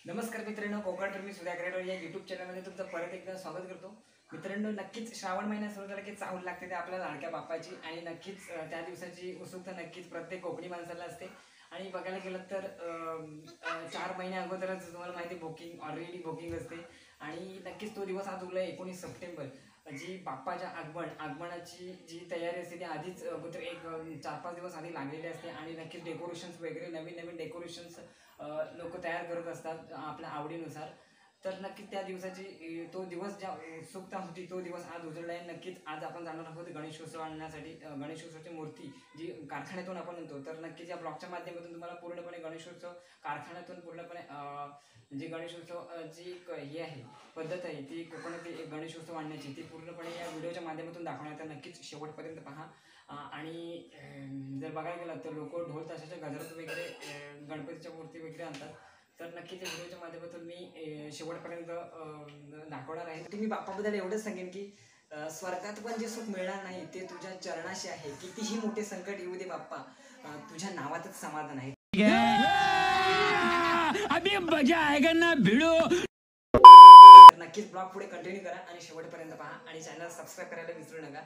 नमस्कार मित्रांनो, कोकण मी सुधाकर या यूट्यूब चॅनलमध्ये तुमचं परत एकदा स्वागत करतो. मित्रांनो, नक्कीच श्रावण महिना सुरू झाला की चाहूल लागते ते आपल्या लाडक्या बाप्पाची आणि नक्कीच त्या दिवसाची उत्सुकता नक्कीच प्रत्येक कोकणी माणसाला असते. आणि बघायला गेलं तर 4 महिने अगोदरच तुम्हाला माहिती बुकिंग ऑलरेडी बुकिंग असते. आणि नक्कीच तो दिवस आज उरला 19 सप्टेंबर, जी बाप्पाच्या आगमनाची जी तयारी असते ती आधीच अगोदर एक 4-5 दिवस आधी लागलेली असते. आणि नक्कीच डेकोरेशन्स वगैरे नवीन नवीन डेकोरेशन्स लोक तयार करत असतात आपल्या आवडीनुसार. तर नक्कीच त्या दिवसाची तो दिवस ज्या उत्सुकता होती तो दिवस आज उजळला आहे. नक्कीच आज आपण जाणार आहोत गणेशोत्सव आणण्यासाठी. गणेशोत्सवाची मूर्ती जी कारखान्यातून आपण आणतो, तर नक्कीच या ब्लॉगच्या माध्यमातून तुम्हाला पूर्णपणे गणेशोत्सव कारखान्यातून पूर्णपणे जी गणेशोत्सव जी हे आहे पद्धत आहे ती कोकणातील एक गणेशोत्सव आणण्याची ती पूर्णपणे या व्हिडिओच्या माध्यमातून दाखवण्यात. तर नक्कीच शेवटपर्यंत पहा. आणि जर बघायला गेलं तर लोक ढोल ताशाच्या गजरात वगैरे गणपतीच्या मूर्ती वगैरे आणतात. तर नक्कीच या व्हिडिओच्या माध्यमातून मी शेवटपर्यंत दाखवणार आहे. तुम्ही बाप्पाबद्दल एवढंच सांगेन की स्वर्गात पण जे सुख मिळणार नाही ते तुझ्या चरणाशी आहे. कितीही मोठे संकट येऊ दे बाप्पा, तुझ्या नावातच समाधान आहे. अभी मजा आएगा ना भिडो. नक्कीच ब्लॉग पुढे कंटिन्यू करा आणि शेवटपर्यंत पहा आणि चॅनल सबस्क्राईब करायला विसरू नका.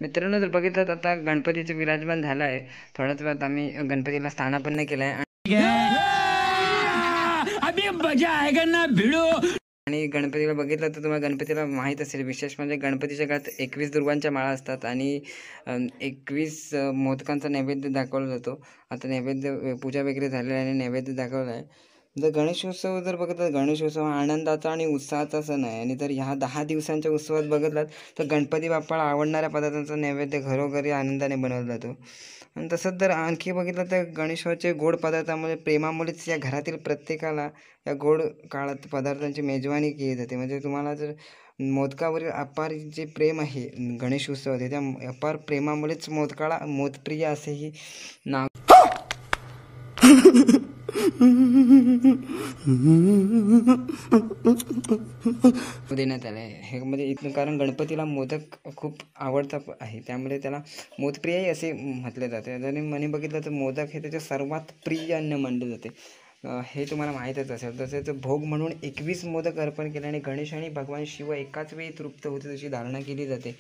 मित्रांनो, जर बघितलं तर आता गणपतीचं विराजमान झालं आहे. थोड्याच वेळात आम्ही गणपतीला स्थानापन्न केलं आहे आणि गणपतीला बघितलं तर तुम्हाला गणपतीला माहीत असेल, विशेष म्हणजे गणपतीच्या घरात 21 दुर्वांच्या माळा असतात आणि 21 मोदकांचा नैवेद्य दाखवला जातो. आता नैवेद्य पूजा वगैरे झालेली आहे आणि नैवेद्य दाखवला आहे. जर गणेशोत्सव जर बघितलं, गणेशोत्सव हा आनंदाचा आणि उत्साहाचा सण आहे आणि जर ह्या 10 दिवसांच्या उत्सवात बघितलात तर गणपती बाप्पाला आवडणाऱ्या पदार्थांचा नैवेद्य घरोघरी आनंदाने बनवला जातो. आणि तसंच जर आणखी बघितलं तर गणेशोत्सवाचे गोड पदार्थामुळे प्रेमामुळेच या घरातील प्रत्येकाला या गोड काळात पदार्थांची मेजवानी केली जाते. म्हणजे तुम्हाला जर मोदकावरील अपार जे प्रेम आहे गणेश उत्सवात, त्या अपार प्रेमामुळेच मोदकाला मोदप्रिय असेही नाव देण्यात आलं आहे. हे म्हणजे इथं कारण गणपतीला मोदक खूप आवडता आहे, त्यामुळे त्याला मोदप्रियही असे म्हटले जाते. आणि म्हणे बघितलं तर मोदक हे त्याचे सर्वात प्रिय अन्न मानले जाते. हे तुम्हाला माहीतच असेल. तसेच भोग म्हणून 21 मोदक अर्पण केल्याने गणेश आणि भगवान शिव एकाच वेळी तृप्त होते अशी धारणा केली जाते.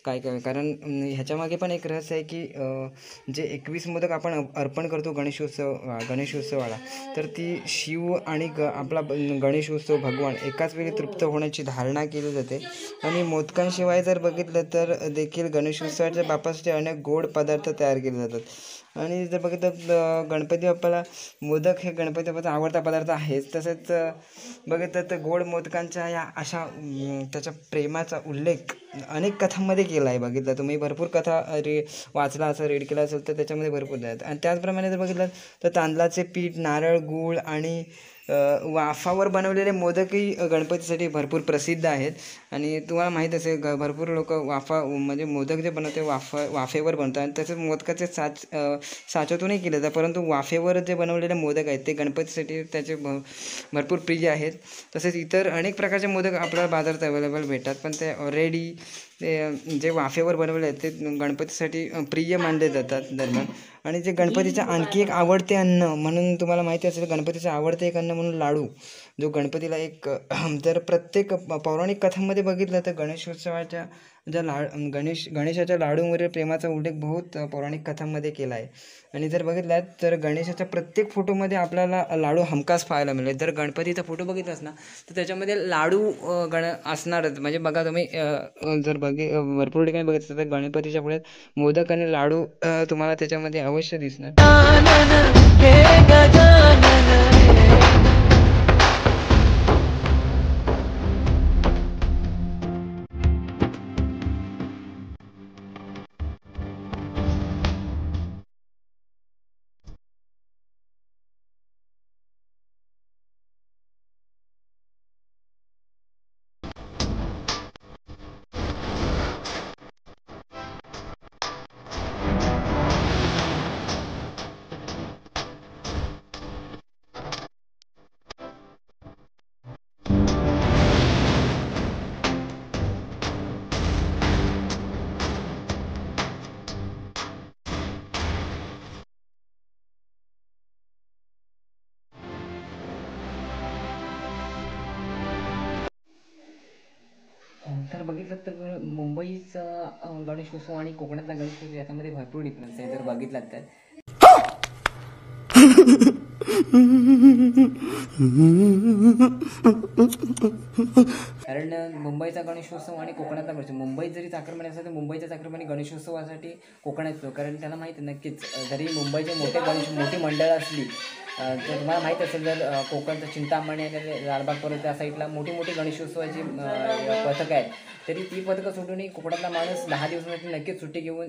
काय कारण ह्याच्यामागे पण एक रहस्य आहे की जे 21 मोदक आपण अर्पण करतो गणेशोत्सवाला, तर ती शिव आणि आपला गणेशोत्सव भगवान एकाच वेळी तृप्त होण्याची धारणा केली जाते. आणि मोदकांशिवाय जर बघितलं तर देखील गणेशोत्सवाच्या बाप्पासाठी अनेक गोड पदार्थ तयार केले जातात. आणि जर बघितलं गणपती बाप्पाला मोदक हे गणपती बाप्पाचा आवडता पदार्थ आहेच. तसेच बघितलं तर गोड मोदकांच्या या अशा त्याच्या प्रेमाचा उल्लेख अनेक कथांमध्ये केला आहे. बघितलं तुम्ही भरपूर कथा वाचला असेल, रीड केला असेल तर त्याच्यामध्ये भरपूर आहेत. आणि त्याचप्रमाणे जर बघितलं तर तांदळाचे पीठ, नारळ, गूळ आणि वाफावर बनवलेले मोदकही गणपतीसाठी भरपूर प्रसिद्ध आहेत. आणि तुम्हाला माहीत असेल भरपूर लोक म्हणजे मोदक जे बनवते वाफेवर बनतात आणि तसेच मोदकाचे साच्यातूनही केले जातात. परंतु वाफेवर जे बनवलेले मोदक आहेत ते गणपतीसाठी त्याचे भरपूर प्रिय आहेत. तसेच इतर अनेक प्रकारचे मोदक आपल्याला बाजारात अवेलेबल भेटतात, पण ते ऑलरेडी ते जे वाफेवर बनवले आहेत ते गणपतीसाठी प्रिय मानले जातात दरम्यान. आणि जे गणपतीचं आणखी एक आवडते अन्न म्हणून तुम्हाला माहिती असेल, गणपतीचं आवडते एक अन्न म्हणून लाडू, जो गणपतीला एक जर प्रत्येक पौराणिक कथांमध्ये बघितलं तर गणेशोत्सवाच्या ज्या गणेशाच्या लाडूवरील प्रेमाचा उल्लेख बहुत पौराणिक कथांमध्ये केला आहे. आणि जर बघितलं तर गणेशाच्या प्रत्येक फोटोमध्ये आपल्याला लाडू हमखास पाहायला मिळेल. जर गणपतीचा फोटो बघितलास ना तर त्याच्यामध्ये लाडू असणारच. म्हणजे बघा तुम्ही जर भरपूर ठिकाणी बघितलं तर गणपतीच्या पुढे मोदक आणि लाडू तुम्हाला त्याच्यामध्ये अवश्य दिसणार. तर बघितलं तर मुंबईचा गणेशोत्सव आणि कोकणातला गणेशोत्सव याच्यामध्ये भरपूर डिफरन्स आहे. जर बघितलात तर कारण मुंबईचा गणेशोत्सव आणि कोकणातला गणेशोत्सव, मुंबईत जरी चाकरमानी असेल तर मुंबईच्या चाकरमानी गणेशोत्सवासाठी कोकणात येतो. कारण त्यांना माहिती नक्कीच जरी मुंबईचे मोठी मंडळं असली तर तुम्हाला माहीत असेल, जर कोकणचं चिंतामणी आणि लालबाग परत त्या साईडला मोठी गणेशोत्सवाची पथकं आहेत, तरी ती पथकं सोडूनही कोकणातला माणूस 10 दिवसासाठी नक्कीच सुट्टी घेऊन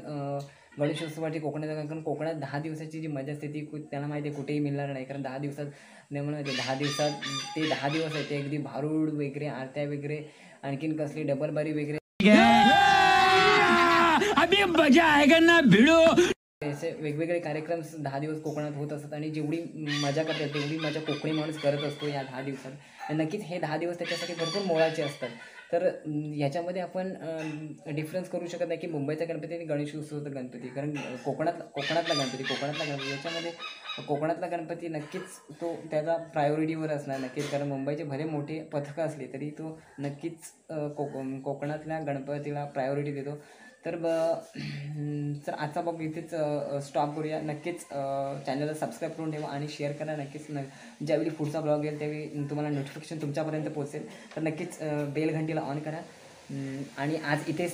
गणेशोत्सवासाठी कोकणात येतात. कारण कोकणात 10 दिवसाची जी मजा असते ती त्यांना माहिती आहे कुठेही मिळणार नाही. कारण 10 दिवसात नेमून माहिती 10 दिवसात ते 10 दिवस आहेत ते अगदी भारूड वगैरे, आरत्या वगैरे, आणखीन कसली डबलबारी वगैरे असे वेगवेगळे कार्यक्रम 10 दिवस कोकणात होत असतात. आणि जेवढी मजा करतात तेवढी मजा कोकणी माणूस करत असतो या 10 दिवसात. आणि नक्कीच हे 10 दिवस त्याच्यासाठी भरपूर मोलाचे असतात. तर ह्याच्यामध्ये आपण डिफरन्स करू शकत नाही की मुंबईचा गणपती आणि गणेशोत्सवचा गणपती. कारण कोकणातला गणपती याच्यामध्ये कोकणातला गणपती नक्कीच तो त्याचा प्रायोरिटीवर असणार नक्कीच. कारण मुंबईचे भले मोठे पथकं असले तरी तो नक्कीच कोकणातल्या गणपतीला प्रायोरिटी देतो. तर तर आजचा ब्लॉग इथेच स्टॉप करूया. नक्कीच चॅनलला सबस्क्राईब करून ठेवा आणि शेअर करा. नक्कीच ज्यावेळी पुढचा ब्लॉग येईल त्यावेळी तुम्हाला नोटिफिकेशन तुमच्यापर्यंत पोहोचेल. तर नक्कीच बेल घंटीला ऑन करा आणि आज इथेच